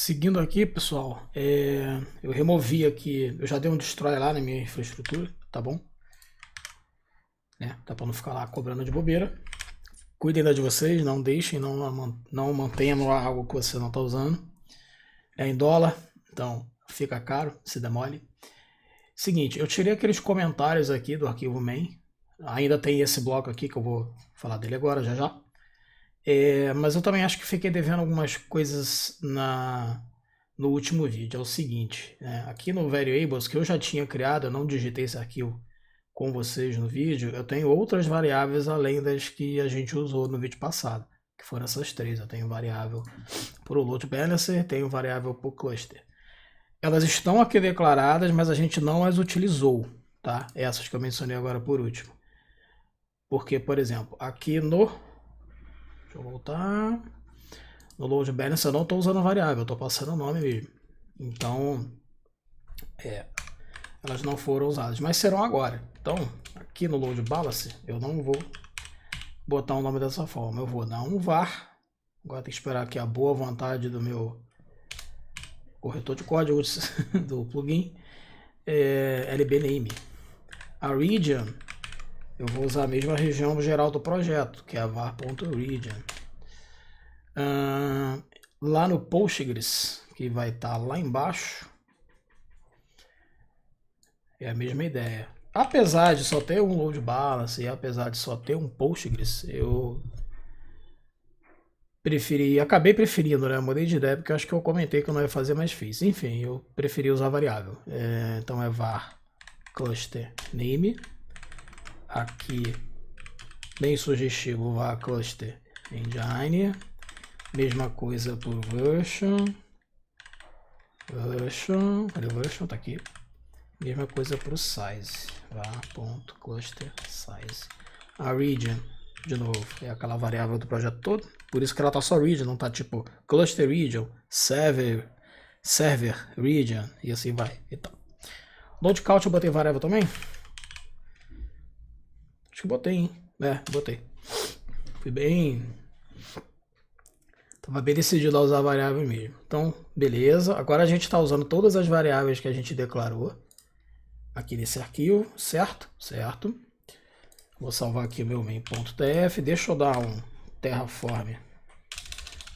Seguindo aqui, pessoal, eu removi aqui, eu já dei um destroy lá na minha infraestrutura, tá bom? Tá para não ficar lá cobrando de bobeira. Cuidem da de vocês, não deixem, não mantenham algo que você não está usando. É em dólar, então fica caro, se demole. Seguinte, eu tirei aqueles comentários aqui do arquivo main. Ainda tem esse bloco aqui que eu vou falar dele agora, já já. Mas eu também acho que fiquei devendo algumas coisas no último vídeo. É o seguinte, aqui no Variables que eu já tinha criado, eu não digitei esse arquivo com vocês no vídeo, eu tenho outras variáveis além das que a gente usou no vídeo passado, que foram essas três. Eu tenho variável para o load balancer, tenho variável para o cluster. Elas estão aqui declaradas, mas a gente não as utilizou, tá? Essas que eu mencionei agora por último. Porque, por exemplo, aqui no... Deixa eu voltar. No load balance eu não estou usando variável, eu estou passando o nome mesmo. Então, elas não foram usadas, mas serão agora. Então, aqui no load balance eu não vou botar o nome dessa forma. Eu vou dar um var. Agora tem que esperar aqui a boa vontade do meu corretor de código do plugin. lbname. A region, eu vou usar a mesma região geral do projeto, que é a var.region. Lá no Postgres, que vai estar lá embaixo, é a mesma ideia. Apesar de só ter um load balance e apesar de só ter um Postgres, eu acabei preferindo, né? Mudei de ideia porque eu acho que eu comentei que eu não ia fazer, mas fiz. Enfim, eu preferi usar variável. Então é var cluster name. Aqui, bem sugestivo, var cluster engine. Mesma coisa por version. Cadê o version? Tá aqui. Mesma coisa para o size. var.cluster size. A region, de novo, é aquela variável do projeto todo. Por isso que ela tá só region, não tá tipo cluster region, server region e assim vai. Então, load count eu botei variável também? Acho que botei, hein? Botei. Fui bem... Tava bem decidido a usar a variável mesmo. Então, beleza. Agora a gente está usando todas as variáveis que a gente declarou aqui nesse arquivo, certo? Certo. Vou salvar aqui o meu main.tf. Deixa eu dar um terraform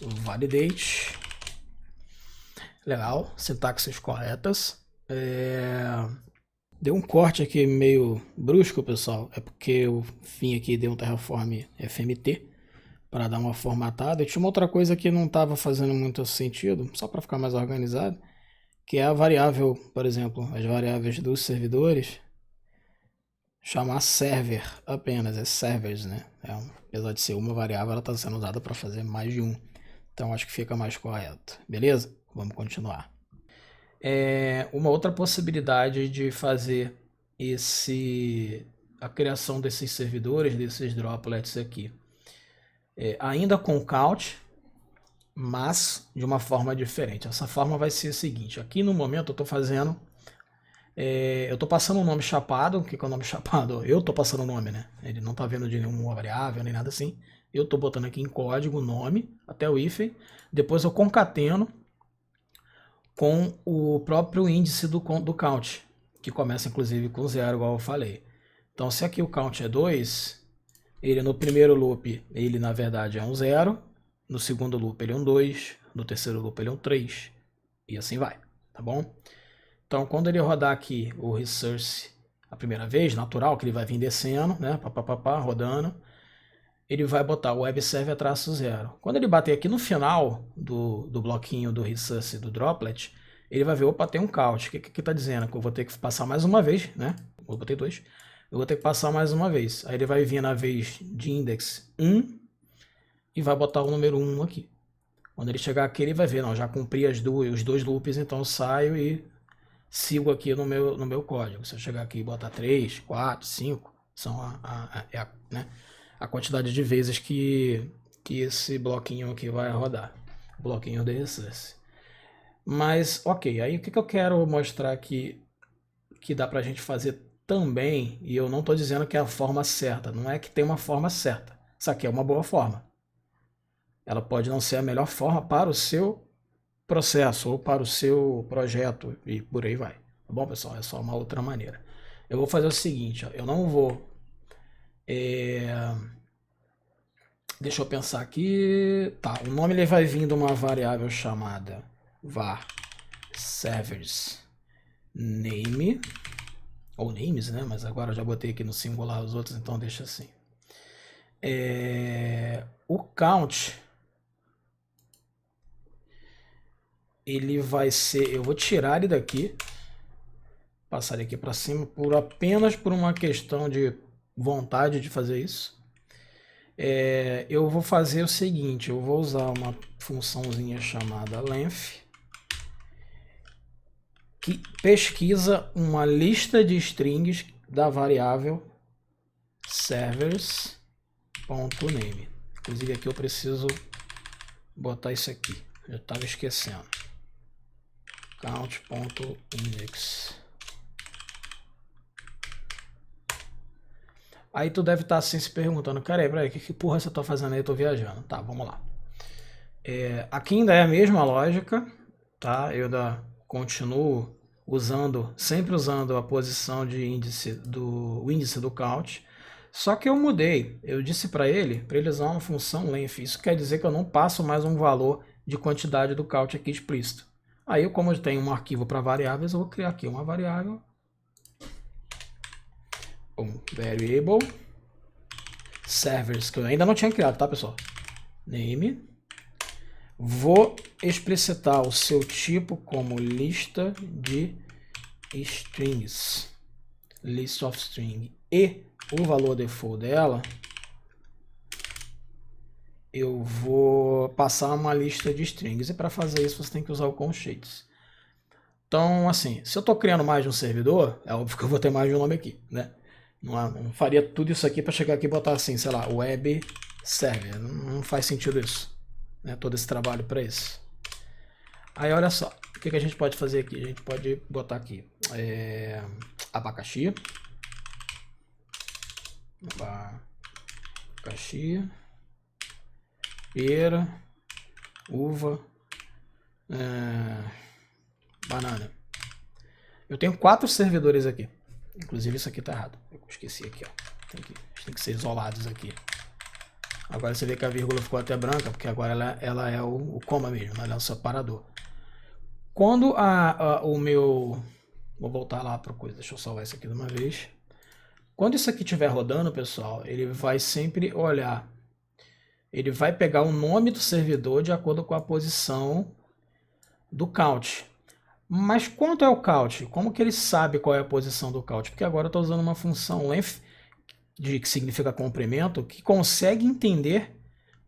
validate. Legal. Sintaxes corretas. Deu um corte aqui meio brusco, pessoal. É porque eu vim aqui e dei um terraform fmt para dar uma formatada. E tinha uma outra coisa que não estava fazendo muito sentido, só para ficar mais organizado, que é a variável, por exemplo, as variáveis dos servidores, chamar server apenas, é servers, né? Apesar de ser uma variável, ela está sendo usada para fazer mais de um. Então acho que fica mais correto. Beleza? Vamos continuar. Uma outra possibilidade de fazer a criação desses servidores, desses droplets aqui, ainda com count, mas de uma forma diferente. Essa forma vai ser a seguinte: aqui no momento eu estou fazendo, eu estou passando um nome chapado. O que é o nome chapado? Eu estou passando o nome, né? Ele não está vendo de nenhuma variável nem nada assim. Eu estou botando aqui em código o nome até o hífen, depois eu concateno com o próprio índice do count, que começa inclusive com 0, igual eu falei. Então, se aqui o count é 2, ele no primeiro loop, ele na verdade é um 0, no segundo loop ele é um 2, no terceiro loop ele é um 3, e assim vai, tá bom? Então, quando ele rodar aqui o resource a primeira vez, natural, que ele vai vir descendo, né, rodando, ele vai botar o web server -0. Quando ele bater aqui no final do bloquinho do resource do droplet, ele vai ver, opa, tem um count. O que está dizendo? Que eu vou ter que passar mais uma vez, né? Eu botei 2. Eu vou ter que passar mais uma vez. Aí ele vai vir na vez de index 1 e vai botar o número 1 aqui. Quando ele chegar aqui, ele vai ver, não, já cumpri os dois loops, então eu saio e sigo aqui no meu código. Se eu chegar aqui e botar 3, 4, 5, são né, a quantidade de vezes que esse bloquinho aqui vai rodar. Bloquinho de resource. Mas, ok, aí o que eu quero mostrar aqui que dá pra gente fazer também, e eu não estou dizendo que é a forma certa, não é que tem uma forma certa. Isso aqui é uma boa forma. Ela pode não ser a melhor forma para o seu processo ou para o seu projeto e por aí vai. Tá bom, pessoal? É só uma outra maneira. Eu vou fazer o seguinte, ó, eu não vou... Deixa eu pensar aqui. Tá, o nome ele vai vir de uma variável chamada var servers name, ou names, né? Mas agora eu já botei aqui no singular os outros, então deixa assim. O count, ele vai ser... Eu vou tirar ele daqui, passar ele aqui para cima, apenas por uma questão de vontade de fazer isso. Eu vou fazer o seguinte, eu vou usar uma funçãozinha chamada length, que pesquisa uma lista de strings da variável servers.name. Inclusive aqui eu preciso botar isso aqui, eu estava esquecendo. Count.index. Aí tu deve estar assim se perguntando, cara, peraí, que porra você tá fazendo aí? Eu tô viajando. Tá, vamos lá. Aqui ainda é a mesma lógica, tá? Eu ainda continuo sempre usando a posição de índice do count, só que eu mudei. Eu disse para ele usar uma função length. Isso quer dizer que eu não passo mais um valor de quantidade do count aqui explícito. Aí, como eu tenho um arquivo para variáveis, eu vou criar aqui uma variável, um variable servers, que eu ainda não tinha criado, tá, pessoal? Name. Vou explicitar o seu tipo como lista de strings, list of string, e o valor default dela, eu vou passar uma lista de strings, e para fazer isso você tem que usar o constraints. Então, assim, se eu estou criando mais de um servidor, é óbvio que eu vou ter mais de um nome aqui, né? Não faria tudo isso aqui para chegar aqui e botar assim, sei lá, web server. Não faz sentido isso, né? Todo esse trabalho para isso. Aí olha só, o que a gente pode fazer aqui? A gente pode botar aqui abacaxi, pera, uva, banana. Eu tenho 4 servidores aqui. Inclusive isso aqui tá errado. Eu esqueci aqui, ó. Tem que ser isolados aqui. Agora você vê que a vírgula ficou até branca, porque agora ela é o coma mesmo, ela é o separador. Quando o meu... Vou voltar lá para coisa, deixa eu salvar isso aqui de uma vez. Quando isso aqui estiver rodando, pessoal, ele vai sempre olhar. Ele vai pegar o nome do servidor de acordo com a posição do count. Mas quanto é o count? Como que ele sabe qual é a posição do count? Porque agora eu estou usando uma função length, que significa comprimento, que consegue entender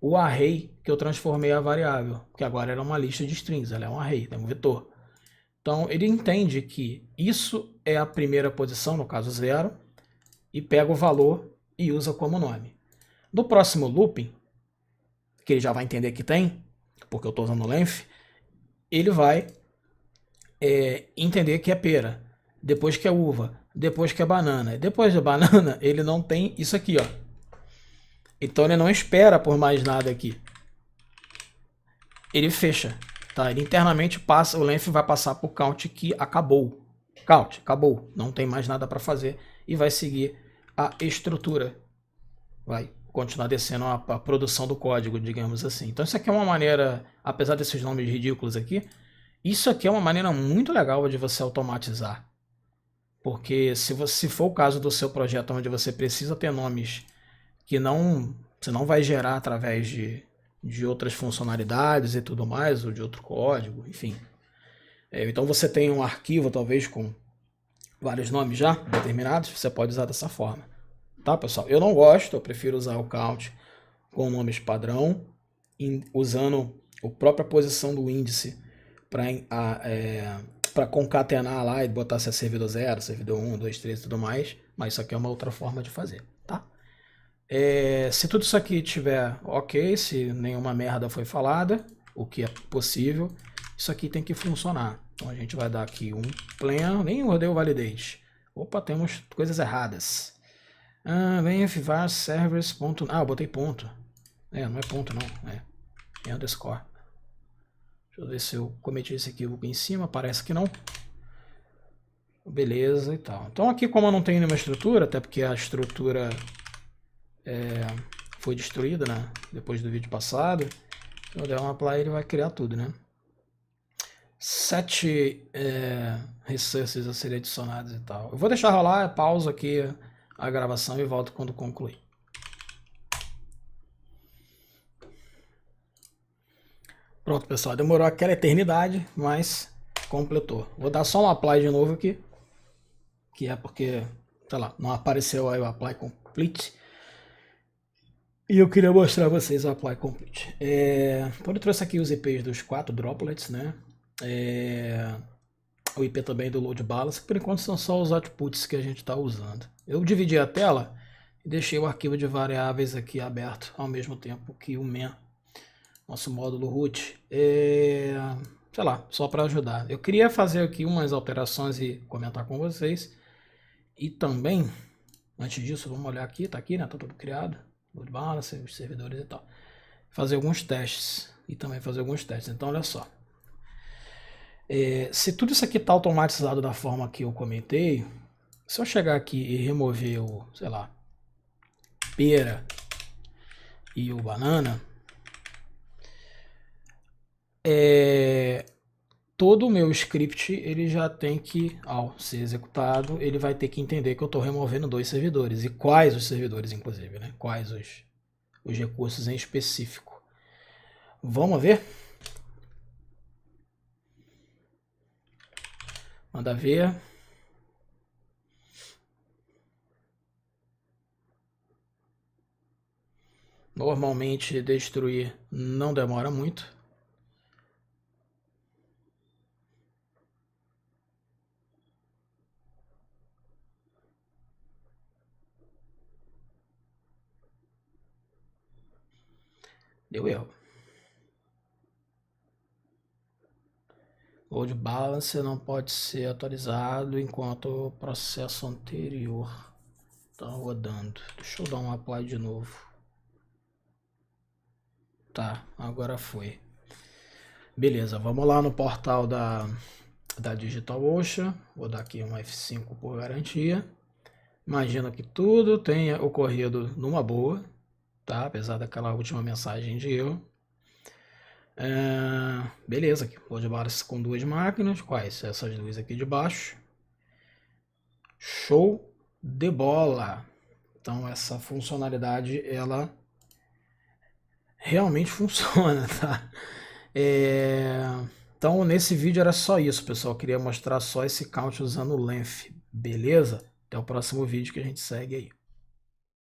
o array que eu transformei a variável. Porque agora ela é uma lista de strings, ela é um array, é um vetor. Então ele entende que isso é a primeira posição, no caso 0, e pega o valor e usa como nome. No próximo looping, que ele já vai entender que tem, porque eu estou usando length, ele vai entender que é pera, depois que é uva, depois que é banana. Depois de banana, ele não tem isso aqui, ó. Então ele não espera por mais nada aqui. Ele fecha, tá? Ele internamente passa, o length vai passar por count que acabou. Count, acabou, não tem mais nada para fazer e vai seguir a estrutura. Vai continuar descendo a produção do código, digamos assim. Então isso aqui é uma maneira, apesar desses nomes ridículos aqui, isso aqui é uma maneira muito legal de você automatizar. Porque se for o caso do seu projeto onde você precisa ter nomes que você não vai gerar através de outras funcionalidades e tudo mais, ou de outro código, enfim. Então você tem um arquivo talvez com vários nomes já determinados, você pode usar dessa forma. Tá, pessoal? Eu não gosto, eu prefiro usar o count com nomes padrão, usando a própria posição do índice para concatenar lá e botar se é servidor 0, servidor 1, 2, 3 e tudo mais, mas isso aqui é uma outra forma de fazer, tá? Se tudo isso aqui estiver ok, se nenhuma merda foi falada, o que é possível, isso aqui tem que funcionar. Então a gente vai dar aqui um plan, nem rodei o validate. Opa, temos coisas erradas. Vem var servers ponto... eu botei ponto. Não é ponto não, é underscore. Deixa eu ver se eu cometi esse equívoco em cima, parece que não. Beleza e tal. Então aqui, como eu não tenho nenhuma estrutura, até porque a estrutura foi destruída, né, depois do vídeo passado, se eu der um apply ele vai criar tudo, né. 7 resources a serem adicionados e tal. Eu vou deixar rolar, pausa aqui a gravação e volto quando concluir. Pronto, pessoal, demorou aquela eternidade, mas completou. Vou dar só um apply de novo aqui, que é porque, sei lá, não apareceu aí o apply complete. E eu queria mostrar a vocês o apply complete. Quando eu trouxe aqui os IPs dos 4 droplets, né? O IP também do load balance, que por enquanto são só os outputs que a gente está usando. Eu dividi a tela e deixei o arquivo de variáveis aqui aberto ao mesmo tempo que o main, nosso módulo root. Sei lá, só para ajudar. Eu queria fazer aqui umas alterações e comentar com vocês. E também, antes disso, vamos olhar aqui, tá aqui, né? Tá tudo criado. Load balance, os servidores e tal. Fazer alguns testes. E também fazer alguns testes. Então, olha só. Se tudo isso aqui está automatizado da forma que eu comentei, se eu chegar aqui e remover o, sei lá, pera e o banana, todo o meu script ele já tem que, ao ser executado, ele vai ter que entender que eu estou removendo 2 servidores. E quais os servidores, inclusive, né? Quais os recursos em específico. Vamos ver? Manda ver. Normalmente destruir não demora muito. Deu erro. Load balance não pode ser atualizado enquanto o processo anterior está rodando. Deixa eu dar um apply de novo. Tá, agora foi. Beleza, vamos lá no portal da DigitalOcean. Vou dar aqui um F5 por garantia. Imagina que tudo tenha ocorrido numa boa, tá? Apesar daquela última mensagem de erro. Beleza, aqui load balance com 2 máquinas. Quais? Essas 2 aqui de baixo. Show de bola! Então essa funcionalidade ela realmente funciona, tá? Então nesse vídeo era só isso, pessoal. Eu queria mostrar só esse count usando o length, beleza? Até o próximo vídeo que a gente segue aí.